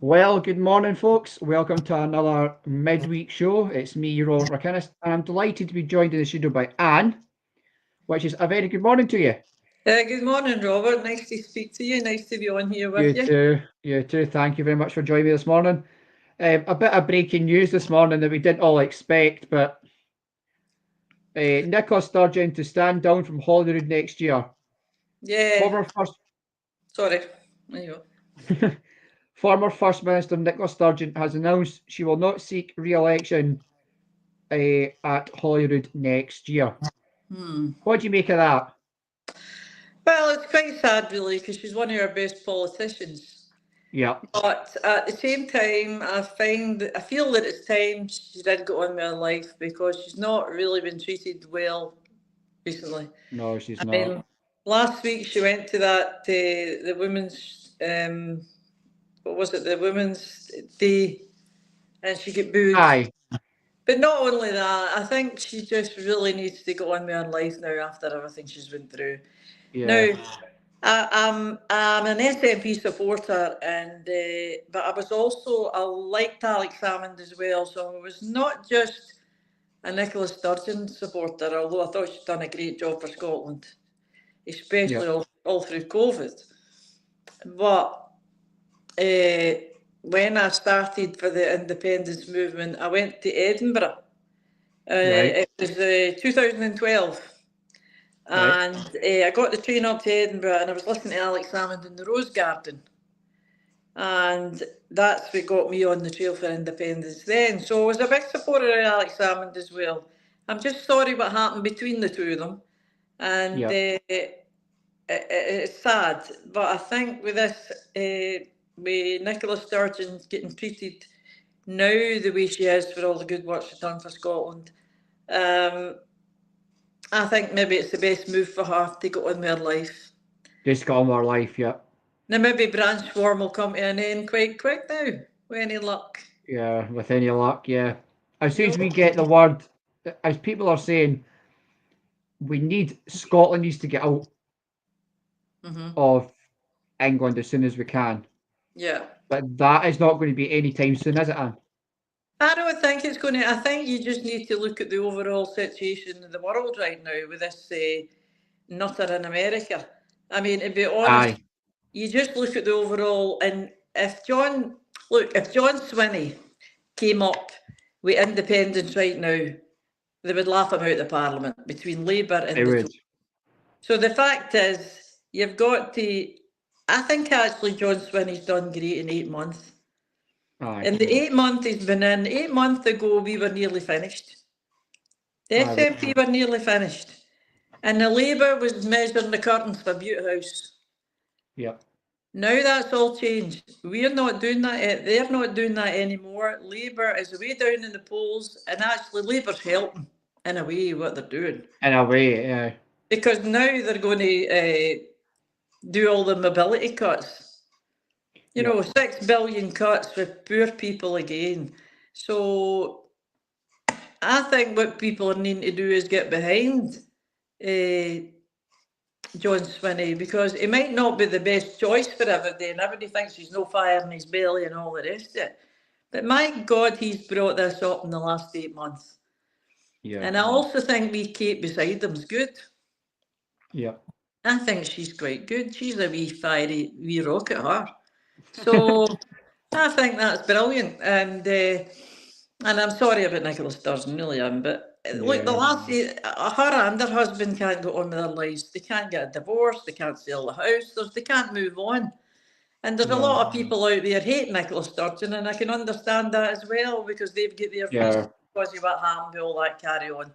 Well, good morning, folks. Welcome to another midweek show. It's me, Robert McInnes, and I'm delighted to be joined in the studio by Anne, which is a very good morning to you. Good morning, Robert. Nice to speak to you. Nice to be on here with You you. too. You too. Thank you very much for joining me this morning. A bit of breaking news this morning that we didn't all expect, but Nicola Sturgeon to stand down from Holyrood next year. Yeah, Former First sorry. There you Former First Minister Nicola Sturgeon has announced she will not seek re-election at Holyrood next year. go. Hmm. What do you make of that? Well, it's quite sad, really, because she's one of our best politicians. Yeah, But at the same time, I feel that it's time she did go on with her life because she's not really been treated well recently. no, she's I not. mean, last week she went to the women's what was it, the women's day, and she got booed. Aye, But not only that, I think she just really needs to go on with her life now after everything she's been through. yeah, Now, I'm an SNP supporter, and but I was also I liked Alex Salmond as well, so I was not just a Nicola Sturgeon supporter, although I thought she'd done a great job for Scotland, yeah, especially all through COVID. But uh, when I started for the independence movement, I went to Edinburgh. right, It was 2012, right. and I got the train up to Edinburgh, and I was listening to Alex Salmond in the Rose Garden, and that's what got me on the trail for independence then. So I was a big supporter of Alex Salmond as well. I'm just sorry what happened between the two of them, and Yeah, it's sad. But I think with this, with Nicola Sturgeon getting treated now the way she is for all the good work she's done for Scotland, um, I think maybe it's the best move for her to go on with her life. just got on with our life. Yeah, Now maybe branch form will come to an end quite quick now, with any luck. yeah. With any luck, yeah. As soon You as we know? get the word, as people are saying, we need Scotland needs to get out Hmm. of England as soon as we can. Yeah. But that is not going to be any time soon, is it, Anne? I don't think it's going to. I think you just need to look at the overall situation in the world right now with this nutter in America. I mean, to be honest, Aye, you just look at the overall, and if John Swinney came up with independence right now, they would laugh him out of the parliament between Labour and they the would. Tories. So the fact is, you've got to. I think actually John Swinney's done great in 8 months. Aye, In the 8 months he's been in, 8 months ago we were nearly finished. The aye, SNP were nearly finished. And the Labour was measuring the curtains for Bute House. yeah. Now that's all changed. We're not doing that. They're not doing that anymore. Labour is way down in the polls, and actually Labour's helping in a way what they're doing In a way, because now they're going to do all the mobility cuts. You yeah, know, 6 billion cuts for poor people again. So I think what people are needing to do is get behind uh, John Swinney because he might not be the best choice for everybody, and everybody thinks he's no fire in his belly and all the rest of it. But my God, he's brought this up in the last 8 months. yeah, And I also think wee Kate beside him's good. yeah. I think she's quite good. She's a wee fiery wee rocket, her. So I think that's brilliant. And I'm sorry about Nicola Sturgeon, really am. But look, the Yeah, last her and her husband can't go on with their lives. They can't get a divorce. They can't sell the house. They can't move on. And there's a no, lot of people out there hate Nicola Sturgeon, and I can understand that as well because they've got their yeah, reasons because of what happened, all that carry on.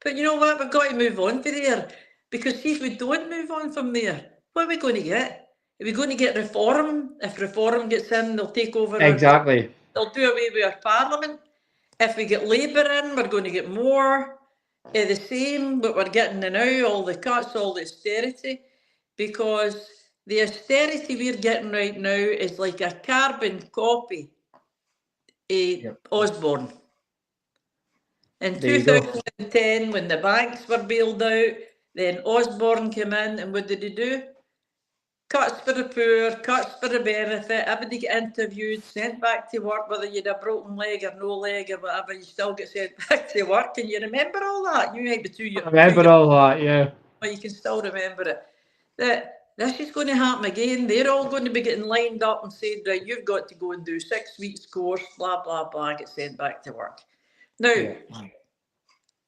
But you know what? We've got to move on from there because see if we don't move on from there, what are we going to get? Are we going to get reform? If reform gets in, they'll take over exactly. they'll do away with our parliament. If we get Labour in, we're going to get more of the same, but we're getting now all the cuts, all the austerity, because the austerity we're getting right now is like a carbon copy of Yep. Osborne. In There you go. 2010, when the banks were bailed out, then Osborne came in, and what did he do? cuts for the poor, cuts for the benefit, everybody get interviewed, sent back to work, whether you had a broken leg or no leg or whatever, you still get sent back to work. Can you remember all that? You might be I remember all that, yeah. but you can still remember it. That this is going to happen again. They're all going to be getting lined up and said, right, you've got to go and do 6 weeks course, blah, blah, blah, get sent back to work. Now, Yeah.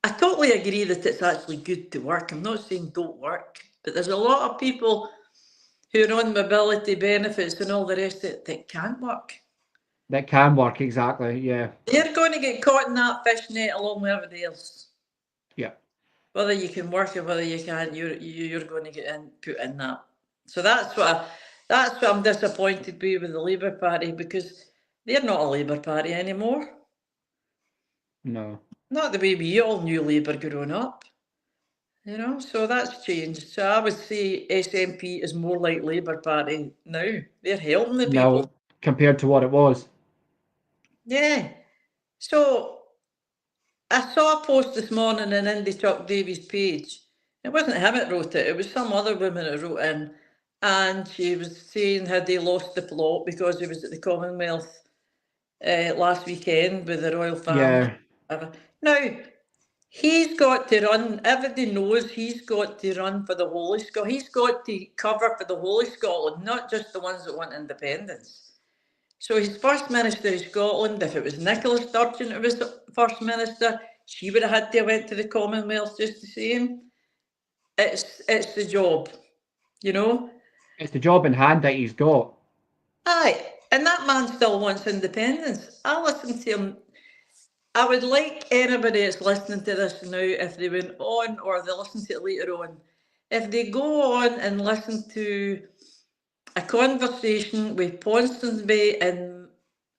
I totally agree that it's actually good to work. I'm not saying don't work, but there's a lot of people who are on mobility benefits and all the rest of it that can't work. That can work, exactly, yeah. They're going to get caught in that fishnet along with everybody else. Yeah. Whether you can work or whether you can't, you're going to get put in that. So that's what I'm disappointed with the Labour Party, because they're not a Labour Party anymore. No. Not the way we all knew Labour growing up. You know, so that's changed. So I would say SNP is more like Labour Party now. They're helping the people. No, compared to what it was. Yeah. So I saw a post this morning on Indy Chuck Davies' page. It wasn't him that wrote it. It was some other woman that wrote in. And she was saying how they lost the plot because he was at the Commonwealth last weekend with the royal family. Yeah. Now, he's got to run, everybody knows he's got to run for the whole of Scotland. He's got to cover for the whole of Scotland, not just the ones that want independence. So he's First Minister of Scotland. If it was Nicola Sturgeon who was the First Minister, she would have had to have went to the Commonwealth just the same. It's the job, you know. It's the job in hand that he's got. Aye, and that man still wants independence. I listen to him. I would like anybody that's listening to this now, if they went on or they listen to it later on, if they go on and listen to a conversation with Ponsonby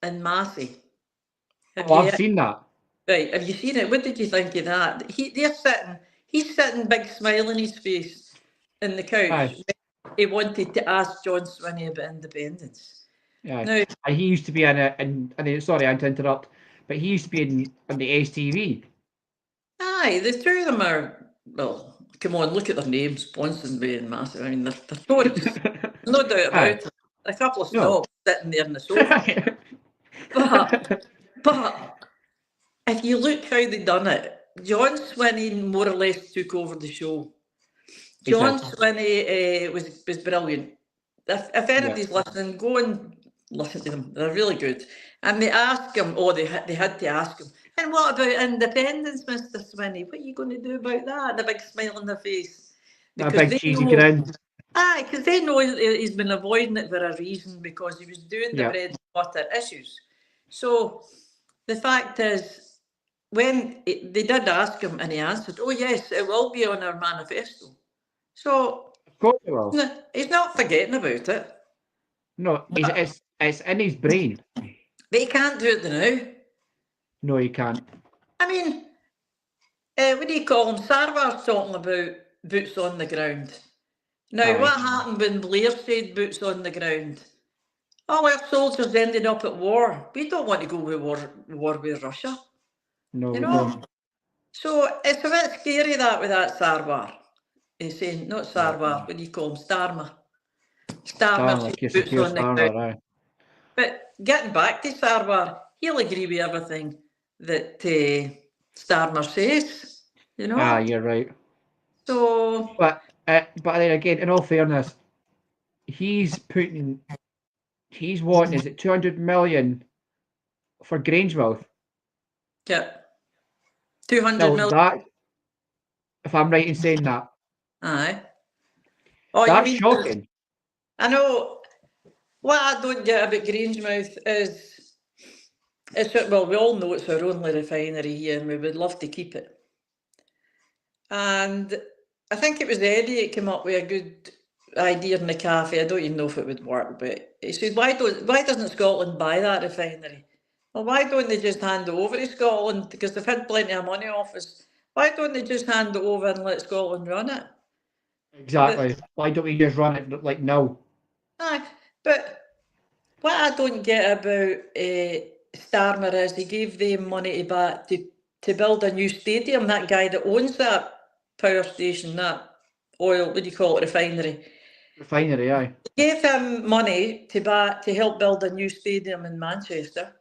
and Massey. I've seen that. Right, have you seen it? What did you think of that? He's sitting big smile on his face in the couch. Aye. He wanted to ask John Swinney about independence. Yeah. Now, He used to be sorry, I had to interrupt, but he used to be on the STV. aye, the two of them are, well, come on, look at their names, Ponsonby and Massey. I mean, they're Tories. No doubt about it. A couple of snobs sitting there in the sofa. but if you look how they done it, John Swinney more or less took over the show. John Swinney was brilliant. If anybody's listening, go and listen to them. They're really good. And they asked him, they had to ask him, and what about independence, Mr. Swinney? What are you going to do about that? And a big smile on their face. A big cheesy grin. Aye, because they know he's been avoiding it for a reason, because he was doing the bread and butter issues. So the fact is, when they did ask him and he answered, oh yes, it will be on our manifesto. So of course it will. He's not forgetting about it. No, it's in his brain. But he can't do it now. No, he can't. I mean, what do you call him? Sarwar's talking about boots on the ground. Now, what happened when Blair said boots on the ground? All our soldiers ended up at war. We don't want to go to war with Russia. No, you we know? don't. So it's a bit scary that with that Sarwar. He's saying, not Sarwar, what do you call him? Starmer. Starmer said boots on the ground. But getting back to Sarwar, he'll agree with everything that Starmer says, you know? Ah, you're right. So... But then again, in all fairness, he's wanting, is it 200 million for Grangemouth? Yeah. 200 million. That, if I'm right in saying that. Aye. Oh, that's shocking. I know. What I don't get about Grangemouth is, well, we all know it's our only refinery here and we would love to keep it. And I think it was Eddie that came up with a good idea in the cafe. I don't even know if it would work, but he said, why doesn't Scotland buy that refinery? Well, why don't they just hand it over to Scotland? Because they've had plenty of money off us. Why don't they just hand it over and let Scotland run it? Exactly. Why don't we just run it like now? Aye, but what I don't get about Starmer is he gave them money to build a new stadium. That guy that owns that power station, that oil, what do you call it, refinery, Refinery, aye. Gave him money to help build a new stadium in Manchester.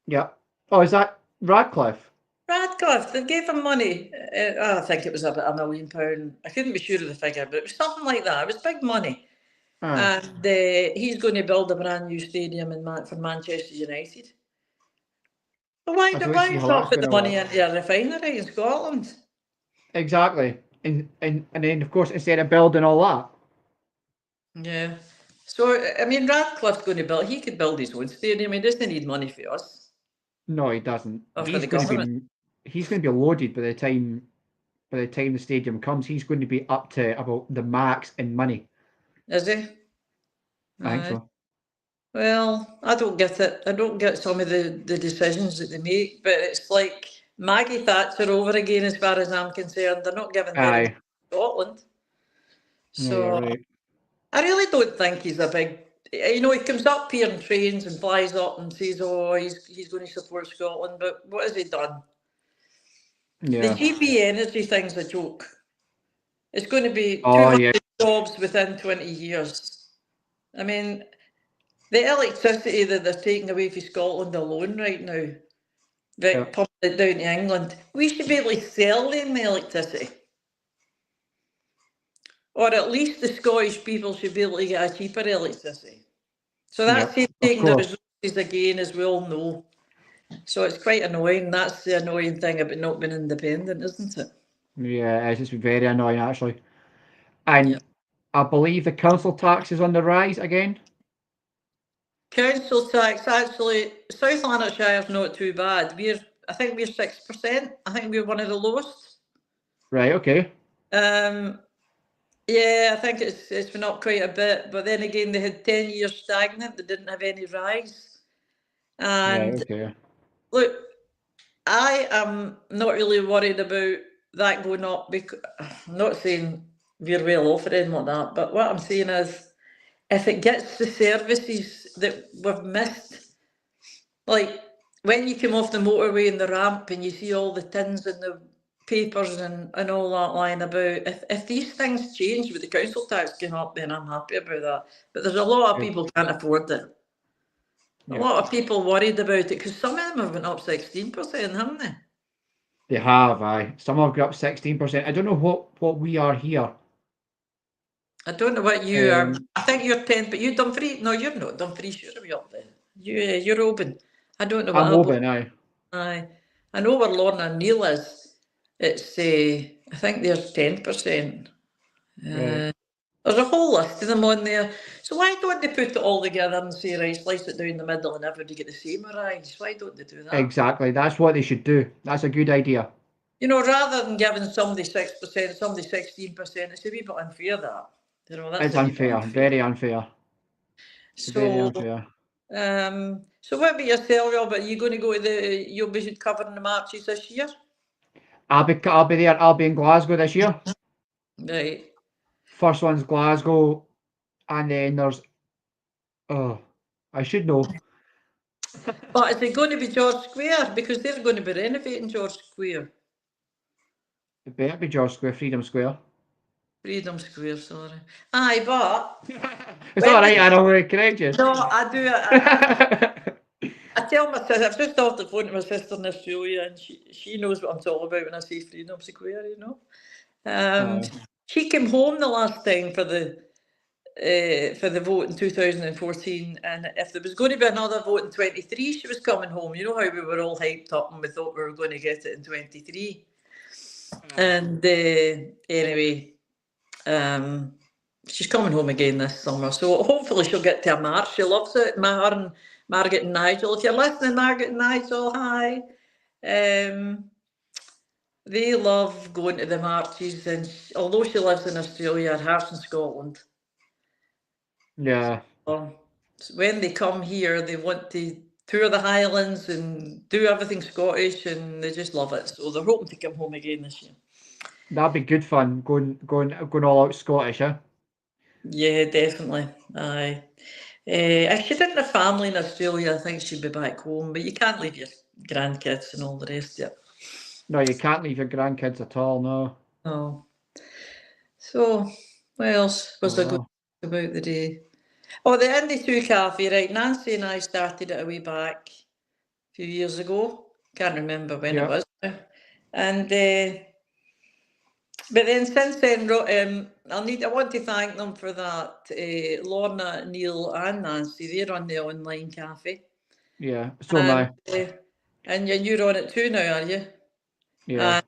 Yeah. Oh, is that Radcliffe? Radcliffe, they gave him money. I think it was about £1 million. I couldn't be sure of the figure, but it was something like that. It was big money. Aye. And he's going to build a brand new stadium for Manchester United. But why I do don't why see how not that's put the gonna money work. into a refinery in Scotland? Exactly. And then of course instead of building all that. Yeah. So I mean, Radcliffe's going to build. He could build his own stadium. He doesn't need money for us No, he doesn't. or for the government. He's going to be loaded by the time the stadium comes. He's going to be up to about the max in money. Is he? I think so. Well, I don't get it. I don't get some of the decisions that they make, but it's like Maggie Thatcher over again, as far as I'm concerned. They're not giving her Aye. to Scotland. Yeah, So you're right. I really don't think he's a big. He comes up here in trains and flies up and says, "Oh, he's going to support Scotland," but what has he done? The Yeah. GB Energy thing's a joke. It's going to be Oh 200 yeah. jobs within 20 years. I mean, the electricity that they're taking away from Scotland alone right now, Yeah. pumping it down to England, we should be able to sell them the electricity. Or at least the Scottish people should be able to get a cheaper electricity. So that's Of taking the course. resources again, as we all know. So it's quite annoying. That's the annoying thing about not being independent, isn't it? Yeah, it's just very annoying actually. Yeah. And I believe the council tax is on the rise again. Council tax, actually, South Lanarkshire's not too bad. I think we're 6%. I think we're one of the lowest. Right, okay. Yeah, I think it's been up quite a bit, but then again, they had 10 years stagnant. They didn't have any rise. Right, And okay. look, I am not really worried about that going up because I'm not saying we're well off or anything like that, but what I'm saying is if it gets the services that we've missed, like when you come off the motorway and the ramp and you see all the tins and the papers and all that lying about, if these things change with the council tax going up, then I'm happy about that. But there's a lot of people can't afford it. A lot of people worried about it because some of them have went up 16%, haven't they? They have, aye. Some have got up 16%. I don't know what we are here. I don't know what you are. I think you're 10, but you Dumfries. No, you're not Dumfries. You're way up there. You're Oban. I don't know what I'm Oban, aye. Aye. I know where Lorna and Neil is. It's I think there's 10%. Right. There's a whole list of them on there. So why don't they put it all together and say, right, slice it down the middle and everybody get the same rise? Why don't they do that? Exactly. That's what they should do. That's a good idea. Rather than giving somebody 6%, somebody 16%, it's a wee bit unfair that. That's It's a wee bit unfair. Very unfair. Very unfair. So what about yourself, Rob? Are you going to go to you'll be covering the marches this year? I'll be there. I'll be in Glasgow this year. Right. First one's Glasgow, and then there's I should know. But is it going to be George Square? Because they're going to be renovating George Square. It better be George Square, Freedom Square. Freedom Square, sorry. Aye, but it's all right. I know where to correct you. No, I do. I tell my sister. I've just off the phone to my sister in Australia, and she knows what I'm talking about when I say Freedom Square. She came home the last time for the vote in 2014, and if there was going to be another vote in 23, she was coming home. You know how we were all hyped up and we thought we were going to get it in 23. And anyway, she's coming home again this summer, so hopefully she'll get to a march. She loves it. Her and Margaret and Nigel. If you're listening, Margaret and Nigel, hi. They love going to the marches, and although she lives in Australia, her heart's in Scotland. Yeah. So when they come here, they want to tour the Highlands and do everything Scottish, and they just love it. So they're hoping to come home again this year. That'd be good fun, going all out Scottish, huh? Yeah, definitely. Aye. If she didn't have family in Australia, I think she'd be back home. But you can't leave your grandkids and all the rest of it. No, you can't leave your grandkids at all, no. No. So, what else was there good? about the day. Oh, the Indie 2 Cafe, right? Nancy and I started it a way back a few years ago. Can't remember when Yeah. it was now. And but then since then, I want to thank them for that. Lorna, Neil, and Nancy, they're on the online cafe. Yeah. So am I. And you're on it too now, are you? Yeah.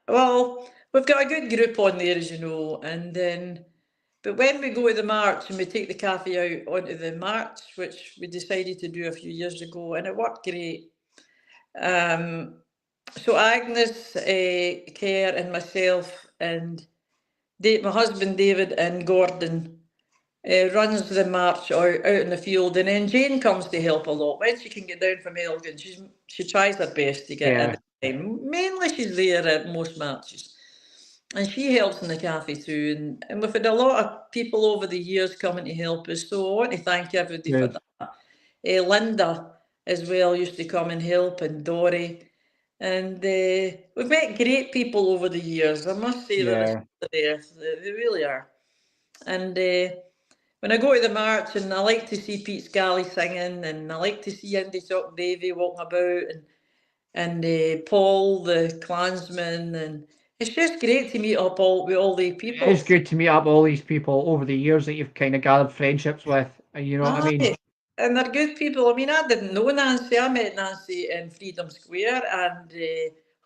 Well, we've got a good group on there, as you know, and then, but when we go to the march and we take the cafe out onto the march, which we decided to do a few years ago, and it worked great. So Agnes, Kerr, and myself, and my husband David and Gordon runs the march out in the field, and then Jane comes to help a lot when she can get down from Elgin. She tries her best to get in. Mainly she's there at most marches, and she helps in the cafe too. And we've had a lot of people over the years coming to help us, so I want to thank everybody for that. Linda as well used to come and help, and Dory. And we've met great people over the years. I must say they're there. They really are. And when I go to the march, and I like to see Pete Scally singing, and I like to see Indy Sock Davy walking about, and Paul the Klansman, and it's just great to meet up with all the people. It's good to meet up all these people over the years that you've kind of gathered friendships with. You know what I mean? And they're good people. I mean, I didn't know Nancy. I met Nancy in Freedom Square, and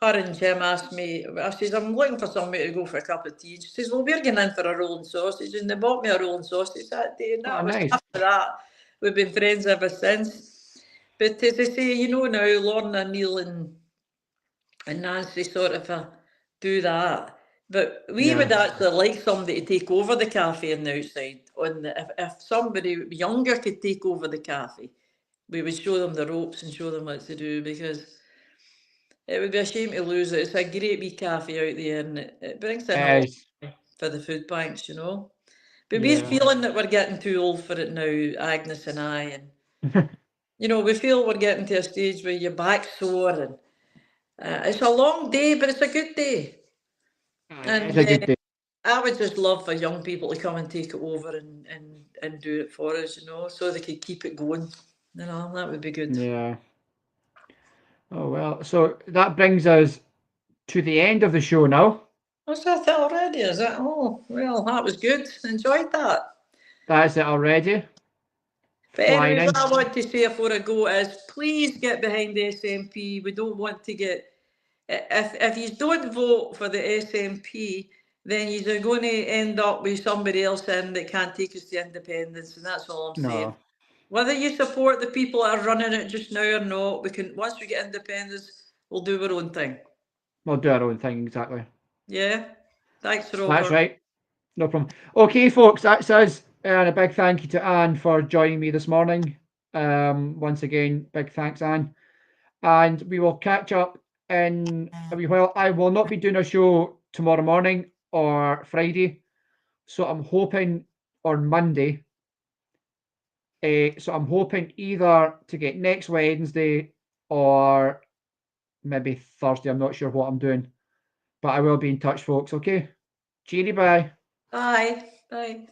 her and Jim asked me, I says, I'm looking for somebody to go for a cup of tea. And she says, well, we're going in for a rolling sausage. And they bought me a rolling sausage that day. And that was nice. after that. We've been friends ever since. But as I say, you know now, Lorna, Neil, and Nancy sort of do that. But we would actually like somebody to take over the cafe on the outside. If somebody younger could take over the cafe, we would show them the ropes and show them what to do, because it would be a shame to lose it. It's a great wee cafe out there, and it brings in a lot for the food banks, you know. But we're feeling that we're getting too old for it now, Agnes and I, and you know, we feel we're getting to a stage where your back's sore, and it's a long day, but it's a good day. And it's a good day. I would just love for young people to come and take it over and do it for us, you know, so they could keep it going. You know, that would be good. Yeah. Oh, well. So that brings us to the end of the show now. What's that already? Is it? Oh, well, that was good. Enjoyed that. That's it already. But anyway, what I want to say before I go is, please get behind the SNP. We don't want to get, if you don't vote for the SNP, then you're going to end up with somebody else in that can't take us to independence, and that's all I'm saying. Whether you support the people that are running it just now or not, we can, once we get independence, we'll do our own thing. We'll do our own thing, exactly. Yeah. Thanks, Robert. That's right. No problem. Okay, folks, that's us. And a big thank you to Anne for joining me this morning. Once again, big thanks, Anne. And we will catch up in a wee while. I will not be doing a show tomorrow morning or Friday. So I'm hoping on Monday. So I'm hoping either to get next Wednesday or maybe Thursday. I'm not sure what I'm doing. But I will be in touch, folks. Okay? Cheery, bye. Bye. Bye.